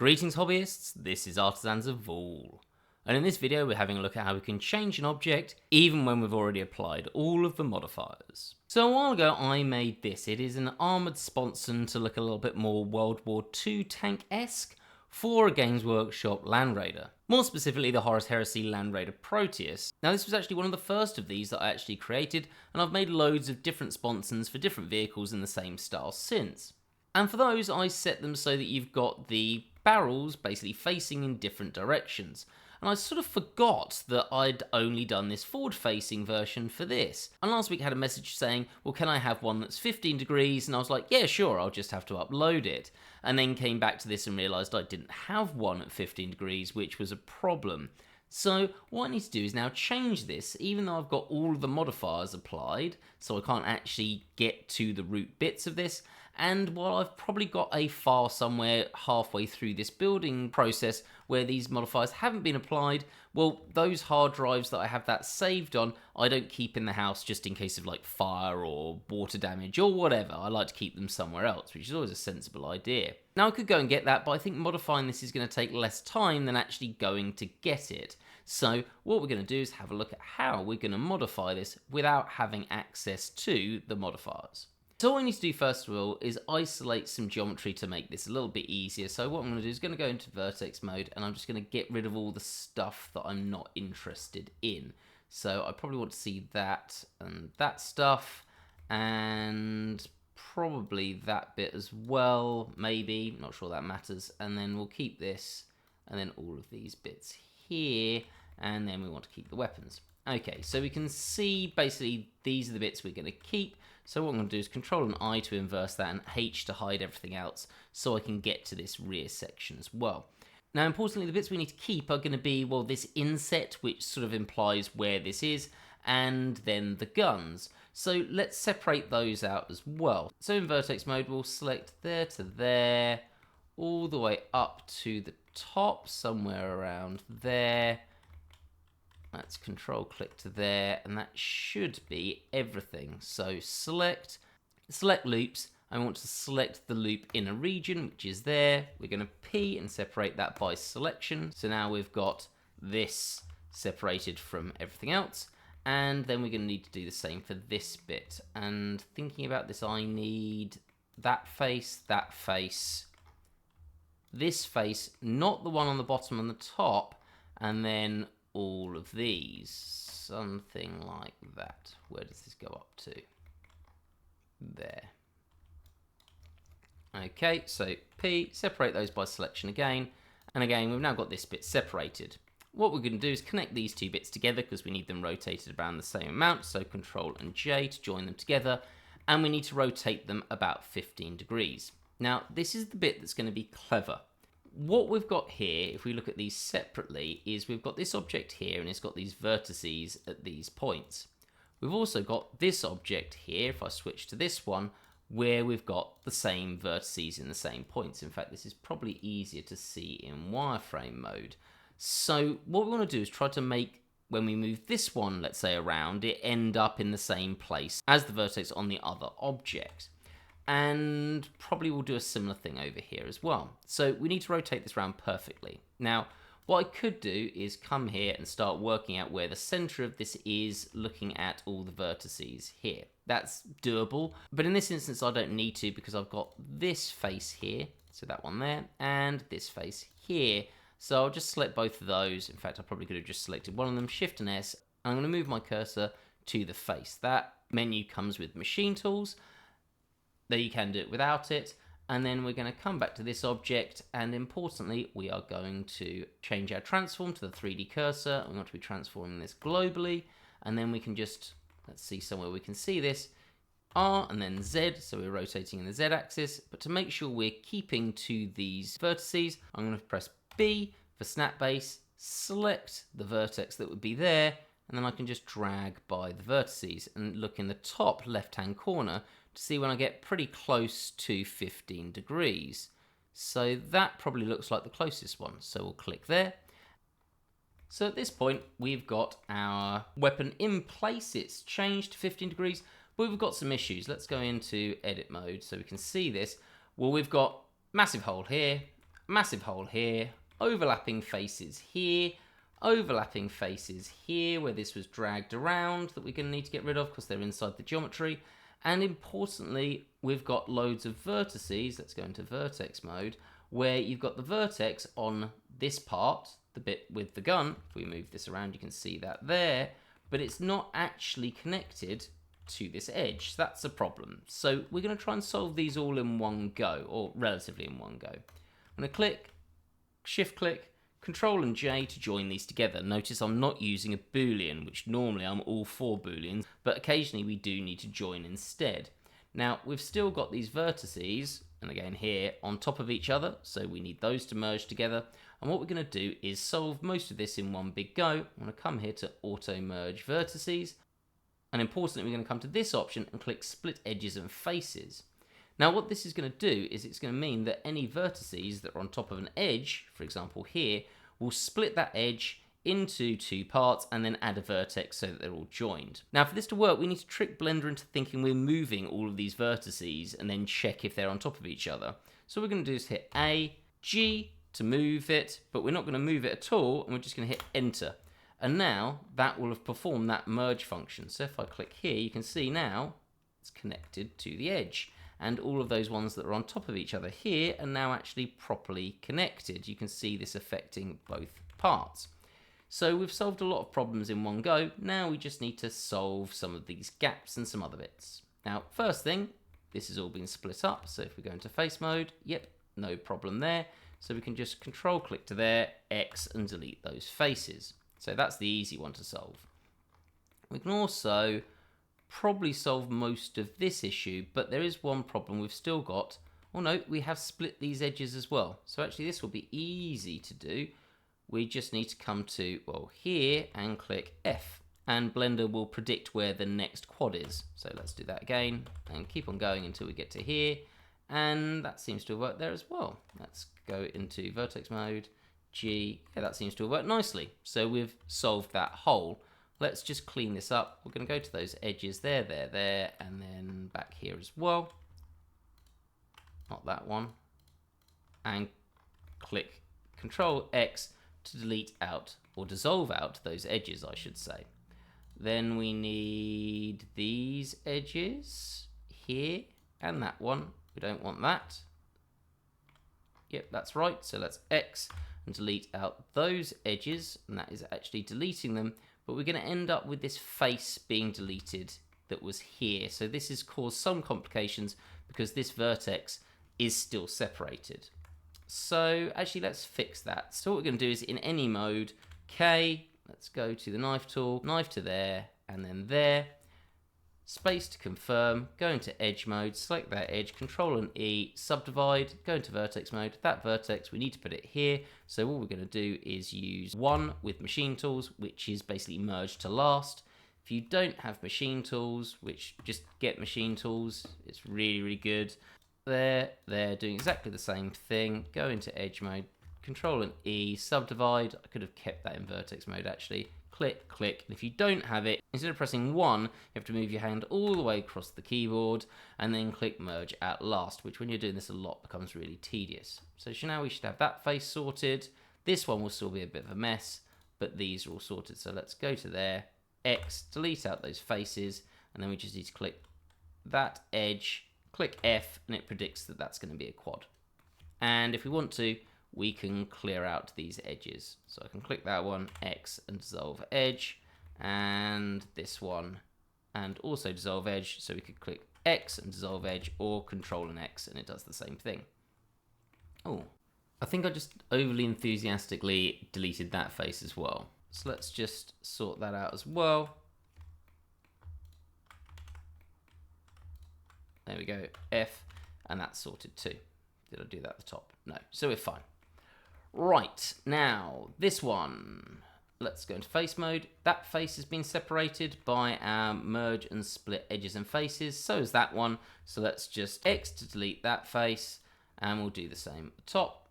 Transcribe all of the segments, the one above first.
Greetings hobbyists, this is Artisans of Vool, and in this video we're having a look at how we can change an object even when we've already applied all of the modifiers. So a while ago I made this. It is an armoured sponson to look a little bit more World War II tank-esque for a Games Workshop Land Raider. More specifically the Horus Heresy Land Raider Proteus. Now this was actually one of the first of these that I actually created, and I've made loads of different sponsons for different vehicles in the same style since. And for those I set them so that you've got the barrels basically facing in different directions. And I sort of forgot that I'd only done this forward-facing version for this. And last week I had a message saying, well, can I have one that's 15 degrees? And I was like, yeah, sure, I'll just have to upload it. And then came back to this and realised I didn't have one at 15 degrees, which was a problem. So what I need to do is now change this, even though I've got all of the modifiers applied, so I can't actually get to the root bits of this. And while I've probably got a file somewhere halfway through this building process where these modifiers haven't been applied, well, those hard drives that I have that saved on, I don't keep in the house just in case of like fire or water damage or whatever. I like to keep them somewhere else, which is always a sensible idea. Now I could go and get that, but I think modifying this is going to take less time than actually going to get it. So what we're going to do is have a look at how we're going to modify this without having access to the modifiers. So all I need to do first of all is isolate some geometry to make this a little bit easier. So what I'm going to do is going to go into vertex mode, and I'm just going to get rid of all the stuff that I'm not interested in. So I probably want to see that and that stuff, and probably that bit as well, maybe, not sure that matters. And then we'll keep this, and then all of these bits here, and then we want to keep the weapons. Okay, so we can see basically these are the bits we're going to keep. So what I'm going to do is Control and I to inverse that and H to hide everything else so I can get to this rear section as well. Now importantly, the bits we need to keep are going to be, well, this inset, which sort of implies where this is, and then the guns. So let's separate those out as well. So in vertex mode we'll select there to there, all the way up to the top, somewhere around there. Let's control click to there, and that should be everything. So select loops. I want to select the loop in a region, which is there. We're going to P and separate that by selection. So now we've got this separated from everything else. And then we're going to need to do the same for this bit. And thinking about this, I need that face, this face, not the one on the bottom and the top, and then all of these, something like that. Where does this go up to? There. Okay, so P, separate those by selection again, and again we've now got this bit separated. What we're going to do is connect these two bits together because we need them rotated around the same amount, so Control and J to join them together, and we need to rotate them about 15 degrees. Now this is the bit that's going to be clever. What we've got here, if we look at these separately, is we've got this object here and it's got these vertices at these points. We've also got this object here, if I switch to this one, where we've got the same vertices in the same points. In fact, this is probably easier to see in wireframe mode. So what we want to do is try to make, when we move this one, let's say around, it end up in the same place as the vertex on the other object. And probably we'll do a similar thing over here as well. So we need to rotate this around perfectly. Now, what I could do is come here and start working out where the center of this is, looking at all the vertices here. That's doable, but in this instance I don't need to because I've got this face here, so that one there, and this face here. So I'll just select both of those. In fact, I probably could have just selected one of them, Shift and S. I'm going to move my cursor to the face. That menu comes with machine tools. There you can do it without it, and then we're going to come back to this object, and importantly we are going to change our transform to the 3D cursor. I'm going to be transforming this globally, and then we can just, let's see somewhere we can see this, R and then Z, so we're rotating in the Z axis, but to make sure we're keeping to these vertices, I'm going to press B for snap base, select the vertex that would be there, and then I can just drag by the vertices and look in the top left hand corner to see when I get pretty close to 15 degrees. So that probably looks like the closest one. So we'll click there. So at this point, we've got our weapon in place. It's changed to 15 degrees, but we've got some issues. Let's go into edit mode so we can see this. Well, we've got massive hole here, massive hole here, overlapping faces here, overlapping faces here where this was dragged around that we're going to need to get rid of because they're inside the geometry. And importantly, we've got loads of vertices, let's go into vertex mode, where you've got the vertex on this part, the bit with the gun. If we move this around, you can see that there, but it's not actually connected to this edge. So that's a problem. So we're going to try and solve these all in one go, or relatively in one go. I'm going to click, shift click, Control and J to join these together. Notice I'm not using a Boolean, which normally I'm all for Booleans, but occasionally we do need to join instead. Now, we've still got these vertices, and again here, on top of each other, so we need those to merge together. And what we're going to do is solve most of this in one big go. I'm going to come here to Auto Merge Vertices, and importantly, we're going to come to this option and click Split Edges and Faces. Now what this is going to do is it's going to mean that any vertices that are on top of an edge, for example here, will split that edge into two parts and then add a vertex so that they're all joined. Now for this to work, we need to trick Blender into thinking we're moving all of these vertices and then check if they're on top of each other. So what we're going to do is hit A, G to move it, but we're not going to move it at all, and we're just going to hit Enter. And now that will have performed that merge function. So if I click here, you can see now it's connected to the edge. And all of those ones that are on top of each other here are now actually properly connected. You can see this affecting both parts. So we've solved a lot of problems in one go. Now we just need to solve some of these gaps and some other bits. Now, first thing, this has all been split up. So if we go into face mode, yep, no problem there. So we can just control click to there, X, and delete those faces. So that's the easy one to solve. We can also probably solve most of this issue, but there is one problem we've still got. Oh no, we have split these edges as well. So actually this will be easy to do. We just need to come to, well, here and click F, and Blender will predict where the next quad is. So let's do that again and keep on going until we get to here, and that seems to have worked there as well. Let's go into vertex mode, G, yeah, that seems to have worked nicely. So we've solved that hole. Let's just clean this up. We're going to go to those edges there, and then back here as well. Not that one. And click Control X to delete out, or dissolve out those edges, I should say. Then we need these edges here and that one. We don't want that. Yep, that's right. So let's X and delete out those edges, and that is actually deleting them. But we're going to end up with this face being deleted that was here. So this has caused some complications because this vertex is still separated. So actually let's fix that. So what we're going to do is in any mode, K, let's go to the knife tool, knife to there, and then there. Space to confirm, go into edge mode, select that edge, Control and E, subdivide, go into vertex mode. That vertex, we need to put it here. So what we're going to do is use 1 with machine tools, which is basically merge to last. If you don't have machine tools, which just get machine tools, it's really, really good. They're doing exactly the same thing. Go into edge mode, Control and E, subdivide. I could have kept that in vertex mode actually. Click, click, and if you don't have it, instead of pressing 1, you have to move your hand all the way across the keyboard and then click merge at last, which when you're doing this a lot becomes really tedious. So now we should have that face sorted. This one will still be a bit of a mess, but these are all sorted. So let's go to there, X, delete out those faces, and then we just need to click that edge, click F, and it predicts that that's going to be a quad. And if we want to, we can clear out these edges. So I can click that one, X, and dissolve edge, and this one, and also dissolve edge. So we could click X and dissolve edge, or Control and X, and it does the same thing. Oh, I think I just overly enthusiastically deleted that face as well. So let's just sort that out as well. There we go, F, and that's sorted too. Did I do that at the top? No, so we're fine. Right, now this one, let's go into face mode. That face has been separated by our merge and split edges and faces, so is that one. So let's just X to delete that face, and we'll do the same at the top.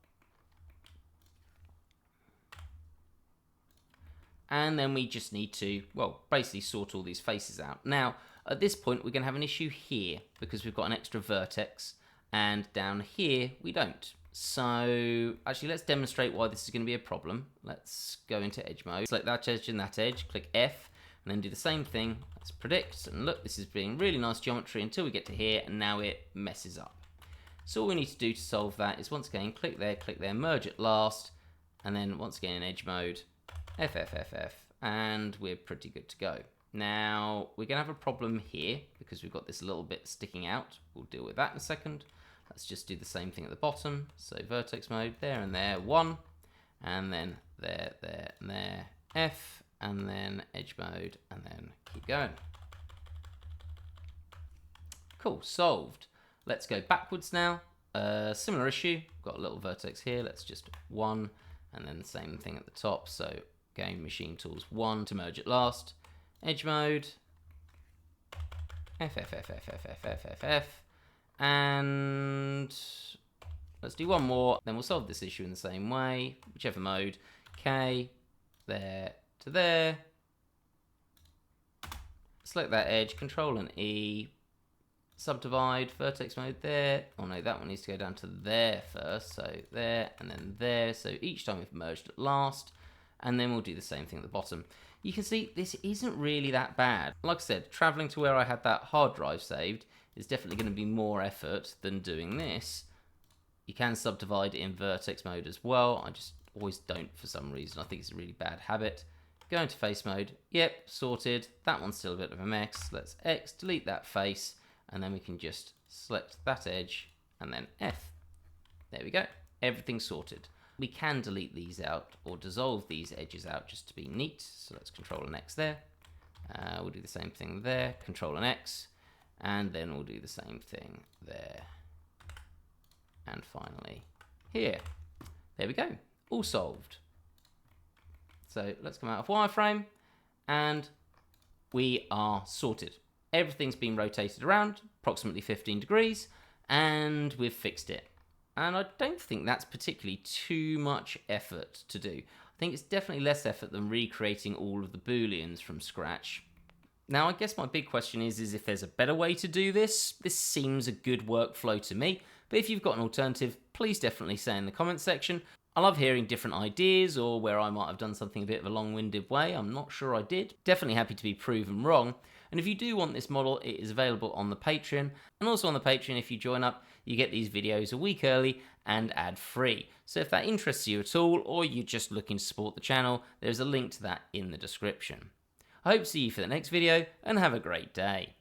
And then we just need to, well, basically sort all these faces out. Now, at this point, we're going to have an issue here because we've got an extra vertex, and down here we don't. So actually, let's demonstrate why this is going to be a problem. Let's go into edge mode, select that edge and that edge, click F, and then do the same thing. Let's predict, and look, this is being really nice geometry until we get to here, and now it messes up. So all we need to do to solve that is once again click there, merge at last, and then once again in edge mode, F, F, F, F, and we're pretty good to go. Now we're going to have a problem here because we've got this little bit sticking out. We'll deal with that in a second. Let's just do the same thing at the bottom. So vertex mode, there and there, 1, and then there, there, and there, F, and then edge mode, and then keep going. Cool, solved. Let's go backwards now. Similar issue, got a little vertex here. Let's just 1, and then the same thing at the top. So again, machine tools 1 to merge at last. Edge mode, F, F, F, F, F, F, F, F, F, and let's do one more, then we'll solve this issue in the same way, whichever mode, K, there to there, select that edge, Control and E, subdivide, vertex mode there, oh no, that one needs to go down to there first, so there, and then there, so each time we've merged at last, and then we'll do the same thing at the bottom. You can see this isn't really that bad. Like I said, traveling to where I had that hard drive saved is definitely going to be more effort than doing this. You can subdivide in vertex mode as well. I just always don't for some reason. I think it's a really bad habit. Go into face mode. Yep, sorted. That one's still a bit of a mess. Let's X, delete that face, and then we can just select that edge and then F. There we go. Everything's sorted. We can delete these out or dissolve these edges out just to be neat. So let's Control and X there. We'll do the same thing there, Control and X, and then we'll do the same thing there. And finally here. There we go, all solved. So let's come out of wireframe and we are sorted. Everything's been rotated around approximately 15 degrees and we've fixed it. And I don't think that's particularly too much effort to do. I think it's definitely less effort than recreating all of the Booleans from scratch. Now, I guess my big question is if there's a better way to do this. This seems a good workflow to me, but if you've got an alternative, please definitely say in the comments section. I love hearing different ideas or where I might have done something a bit of a long-winded way. I'm not sure I did. Definitely happy to be proven wrong. And if you do want this model, it is available on the Patreon. And also on the Patreon, if you join up, you get these videos a week early and ad-free. So if that interests you at all, or you're just looking to support the channel, there's a link to that in the description. I hope to see you for the next video, and have a great day.